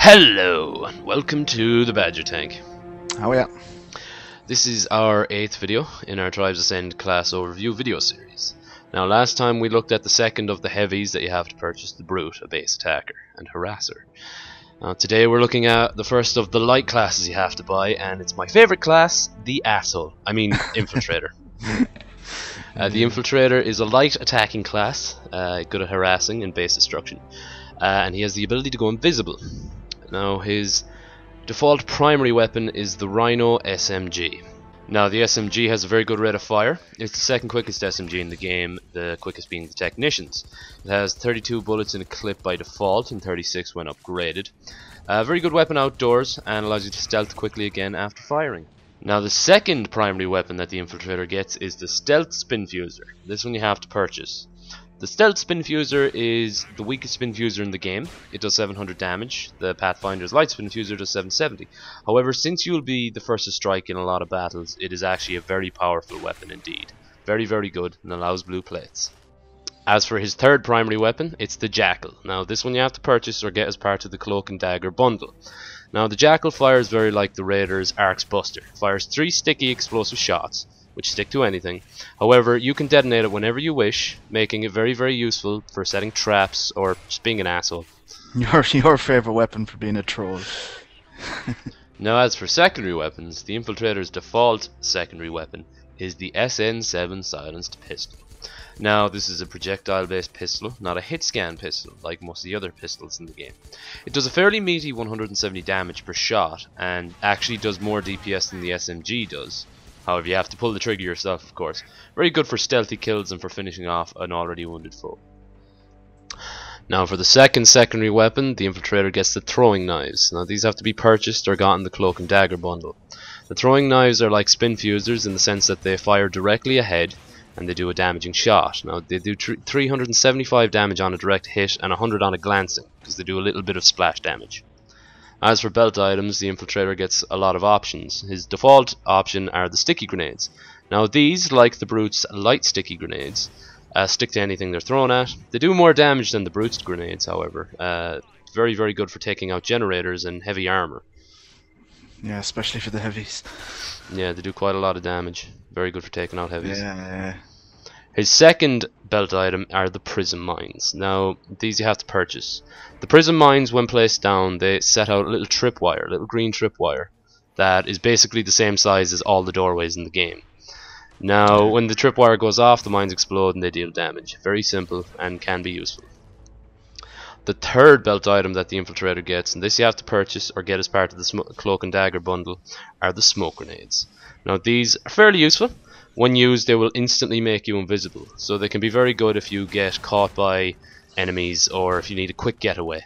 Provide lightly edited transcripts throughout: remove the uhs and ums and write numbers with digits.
Hello and welcome to the Badgertank. Oh yeah. This is our 8th video in our Tribes Ascend class overview video series. Now last time we looked at the second of the heavies that you have to purchase, the Brute, a base attacker, and harrasser. Today we're looking at the first of the light classes you have to buy, and it's my favourite class, the Infiltrator. The Infiltrator is a light attacking class, good at harassing and base destruction, and he has the ability to go invisible. Now his default primary weapon is the Rhino SMG. Now the SMG has a very good rate of fire. It's the second quickest SMG in the game, the quickest being the Technicians. It has 32 bullets in a clip by default and 36 when upgraded. Very good weapon outdoors and allows you to stealth quickly again after firing. Now the second primary weapon that the Infiltrator gets is the Stealth Spin Fuser. This one you have to purchase. The Stealth Spin Fuser is the weakest Spin Fuser in the game. It does 700 damage. The Pathfinder's Light Spin Fuser does 770. However, since you'll be the first to strike in a lot of battles, it is actually a very powerful weapon indeed. Very, very good and allows blue plates. As for his third primary weapon, it's the Jackal. Now this one you have to purchase or get as part of the Cloak and Dagger bundle. Now the Jackal fires very like the Raider's Arc's Buster. Fires 3 sticky explosive shots, which stick to anything. However, you can detonate it whenever you wish, making it very, very useful for setting traps or just being an asshole. Your favourite weapon for being a troll. Now as for secondary weapons, the Infiltrator's default secondary weapon is the SN7 silenced pistol. Now this is a projectile based pistol, not a hit scan pistol like most of the other pistols in the game. It does a fairly meaty 170 damage per shot and actually does more DPS than the SMG does. However, you have to pull the trigger yourself, of course. Very good for stealthy kills and for finishing off an already wounded foe. Now for the second secondary weapon, the Infiltrator gets the throwing knives. Now these have to be purchased or got in the Cloak and Dagger bundle. The throwing knives are like spin fusers in the sense that they fire directly ahead and they do a damaging shot. Now they do 375 damage on a direct hit and 100 on a glancing, because they do a little bit of splash damage. As for belt items, the Infiltrator gets a lot of options. His default option are the sticky grenades. Now these, like the Brute's light sticky grenades, stick to anything they're thrown at. They do more damage than the Brute's grenades, however. Very, very good for taking out generators and heavy armor. Yeah, especially for the heavies. Yeah, they do quite a lot of damage. Very good for taking out heavies. Yeah. His second belt item are the Prism Mines. Now, these you have to purchase. The Prism Mines, when placed down, they set out a little tripwire, little green tripwire, that is basically the same size as all the doorways in the game. Now, when the tripwire goes off, the mines explode and they deal damage. Very simple and can be useful. The third belt item that the Infiltrator gets, and this you have to purchase or get as part of the Cloak and Dagger bundle, are the Smoke Grenades. Now, these are fairly useful. When used, they will instantly make you invisible, so they can be very good if you get caught by enemies or if you need a quick getaway.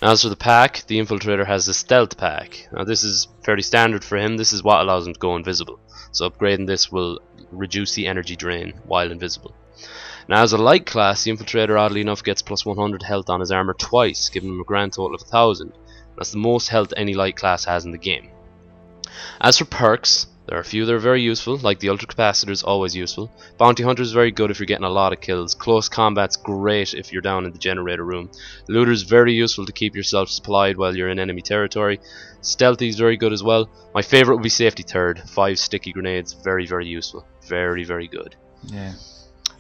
Now, as for the pack, the Infiltrator has the Stealth Pack. Now this is fairly standard for him. This is what allows him to go invisible, so upgrading this will reduce the energy drain while invisible. Now as a light class, the Infiltrator oddly enough gets plus 100 health on his armor twice, giving him a grand total of 1000. That's the most health any light class has in the game. As for perks, there are a few that are very useful, like the Ultra Capacitor is always useful. Bounty Hunter is very good if you're getting a lot of kills. Close Combat's great if you're down in the generator room. Looter is very useful to keep yourself supplied while you're in enemy territory. Stealthy is very good as well. My favourite would be Safety Third. 5 sticky grenades, very, very useful. Very, very good. Yeah.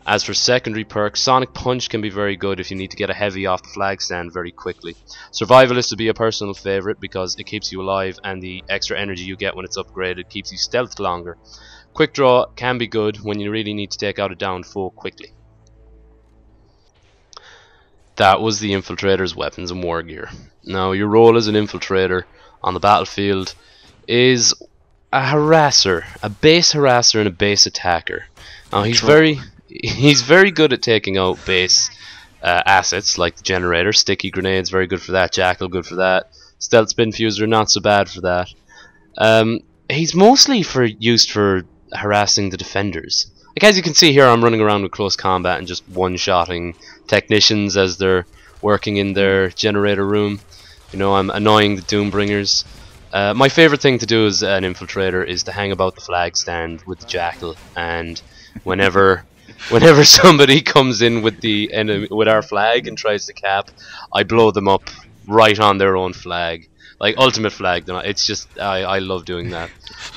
As for secondary perks, Sonic Punch can be very good if you need to get a heavy off the flag stand very quickly. Survivalist would be a personal favourite because it keeps you alive and the extra energy you get when it's upgraded keeps you stealthed longer. Quick Draw can be good when you really need to take out a downed foe quickly. That was the Infiltrator's weapons and war gear. Now your role as an Infiltrator on the battlefield is a harasser, a base harasser and a base attacker. Now he's very good at taking out base assets like the generator. Sticky grenades, very good for that. Jackal, good for that. Stealth Spin Fuser, not so bad for that. He's mostly used for harassing the defenders. Like as you can see here, I'm running around with close combat and just one-shotting technicians as they're working in their generator room. You know, I'm annoying the Doombringers. My favourite thing to do as an Infiltrator is to hang about the flag stand with the Jackal, and whenever somebody comes in with our flag and tries to cap, I blow them up right on their own flag, like ultimate flag. It's just I love doing that.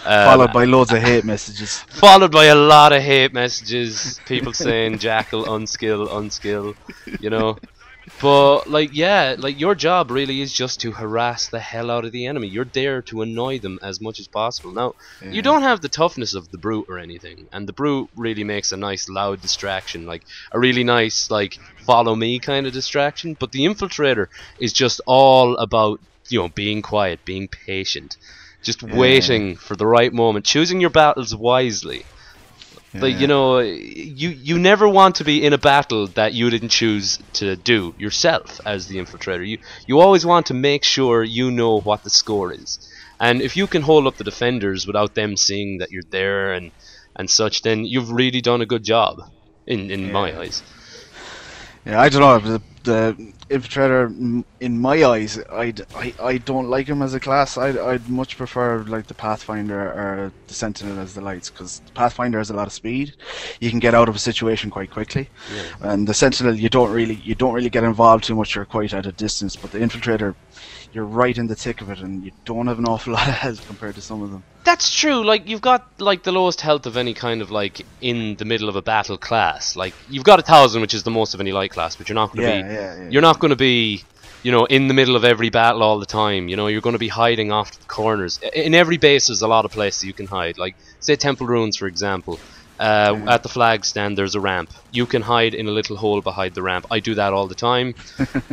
Followed by loads of hate messages. Followed by a lot of hate messages, people saying Jackal unskill, unskill, you know. But like, yeah, like your job really is just to harass the hell out of the enemy. You're there to annoy them as much as possible. Now, you don't have the toughness of the brute or anything, and the brute really makes a nice loud distraction, like a really nice like follow me kind of distraction. But the infiltrator is just all about, you know, being quiet, being patient, just waiting for the right moment, choosing your battles wisely. Like, you know, you never want to be in a battle that you didn't choose to do yourself as the infiltrator. You always want to make sure you know what the score is. And if you can hold up the defenders without them seeing that you're there and such, then you've really done a good job in my eyes. Yeah, I don't know. The infiltrator, in my eyes, I don't like him as a class. I'd much prefer like the Pathfinder or the Sentinel as the lights, because the Pathfinder has a lot of speed. You can get out of a situation quite quickly, and the Sentinel you don't really get involved too much. You're quite at a distance, but the infiltrator, you're right in the thick of it, and you don't have an awful lot of health compared to some of them. That's true. Like, you've got like the lowest health of any kind of like in the middle of a battle class. Like, you've got 1,000, which is the most of any light class, but you're not going to be you're not going to be, you know, in the middle of every battle all the time. You know, you're going to be hiding off to the corners. In every base there's a lot of places you can hide. Like, say Temple Ruins, for example. At the flag stand there's a ramp. You can hide in a little hole behind the ramp. I do that all the time.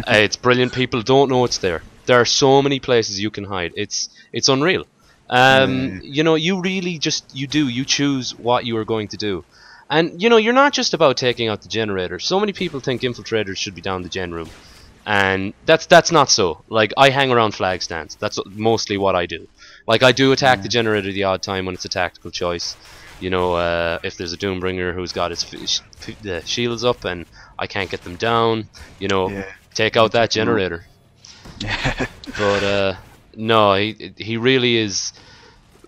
It's brilliant. People don't know it's there. There are so many places you can hide. It's unreal. You know, you really just you choose what you are going to do. And you know, you're not just about taking out the generator. So many people think infiltrators should be down the gen room, and that's not so. Like, I hang around flag stands. That's mostly what I do. Like, I do attack the generator the odd time when it's a tactical choice. You know, if there's a Doombringer who's got his shields up and I can't get them down, you know, take out that generator. But no, he really is.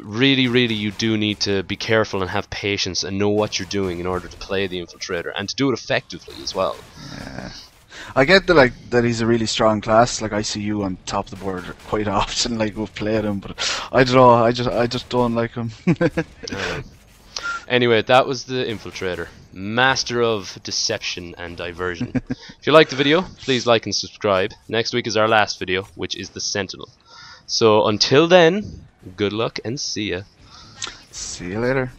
Really, you do need to be careful and have patience and know what you're doing in order to play the infiltrator and to do it effectively as well. Yeah. I get that, like, that he's a really strong class. Like, I see you on top of the board quite often, like, we've played him, but I don't know. I just don't like him. Anyway, that was the infiltrator, master of deception and diversion. If you liked the video, please like and subscribe. Next week is our last video, which is the Sentinel. So until then, good luck and see ya. See you later.